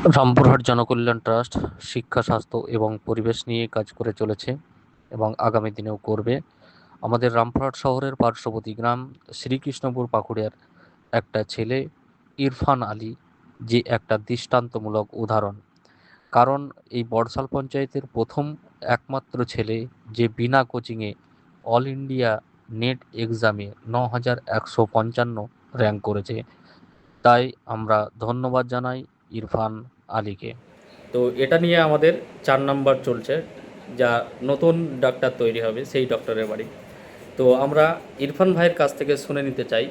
Rampurhat Janakalyan trust শিক্ষা, স্বাস্থ্য এবং পরিবেশ নিয়ে কাজ করে চলেছে এবং আগামী দিনেও করবে। আমাদের রামপুরহাট শহরের পার্শ্ববর্তী গ্রাম শ্রীকৃষ্ণপুর পাকুড়িয়ার একটা ছেলে ইরফান আলী, যে একটা দৃষ্টান্তমূলক উদাহরণ। কারণ এই বড়শাল পঞ্চায়েতের প্রথম একমাত্র ছেলে যে বিনা কোচিংয়ে অল ইন্ডিয়া নেট এক্সামে ৯,১৫৫ র্যাঙ্ক করেছে। তাই আমরা ধন্যবাদ জানাই ইরফান আলীকে। তো এটা নিয়ে আমাদের ৪ নাম্বার চলছে, যা নতুন ডাক্তার তৈরি হবে সেই ডক্টরের বাড়ি। তো আমরা ইরফান ভাইয়ের কাছ থেকে শুনে নিতে চাই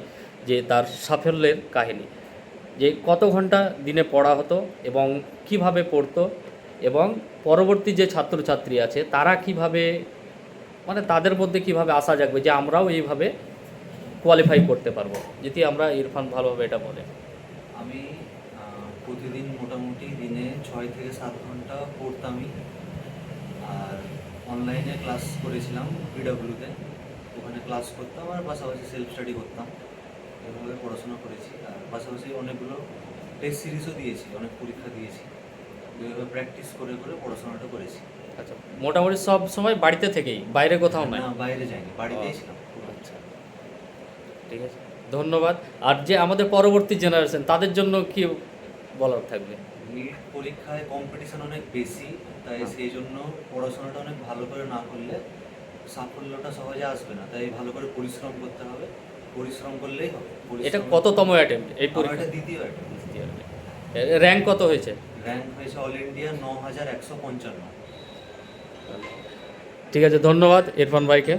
যে তার সাফল্যের কাহিনী, যে কত ঘন্টা দিনে পড়া হতো এবং কিভাবে পড়তো, এবং পরবর্তী যে ছাত্রছাত্রী আছে তারা কিভাবে, মানে তাদের মধ্যে কিভাবে আশা জাগবে যে আমরাও এইভাবে কোয়ালিফাই করতে পারবো, যদি আমরা ইরফান ভালোভাবে এটা বলে। আমি প্রতিদিন মোটামুটি দিনে 6 থেকে 7 ঘন্টা পড়তামই। আর অনলাইনে ক্লাস করেছিলাম পিডব্লিউতে, ওখানে ক্লাস করতাম আর পাশাপাশি সেলফ স্টাডি করতাম। এভাবে পড়াশোনা করেছি আর পাশাপাশি অনেকগুলো টেস্ট সিরিজও দিয়েছি, অনেক পরীক্ষা দিয়েছি। এভাবে প্র্যাকটিস করে করে পড়াশোনাটা করেছি। আচ্ছা, মোটামুটি সব সময় বাড়িতে থেকেই, বাইরে কোথাও নাই? না, বাইরে যাইনি, বাড়িতেই ও, ছিলাম পুরো। আচ্ছা, ঠিক আছে, ধন্যবাদ। আর যে আমাদের পরবর্তী জেনারেশন, তাদের জন্য কি বলার থাকবে? নিট পরীক্ষায় কম্পিটিশন অনেক বেশি, তাই হ্যাঁ। সেই জন্য পড়াশোনাটা অনেক ভালো করে না করলে সাফল্যটা সহজে আসবে না। তাই ভালো করে পরিশ্রম করতে হবে, পরিশ্রম করলেই হবে। এটা পরিশ্রম কততম অ্যাটেম্প্ট এই আমার পরীক্ষা? এটা দ্বিতীয় attempt। র্যাঙ্ক কত হয়েছে? র্যাঙ্ক হয়েছে অল ইন্ডিয়া ৯,১৫৫। ঠিক আছে, ধন্যবাদ ইরফান ভাইকে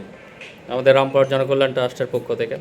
আমাদের রামপুরহাট জনকল্যাণ ট্রাস্টের পক্ষ থেকে।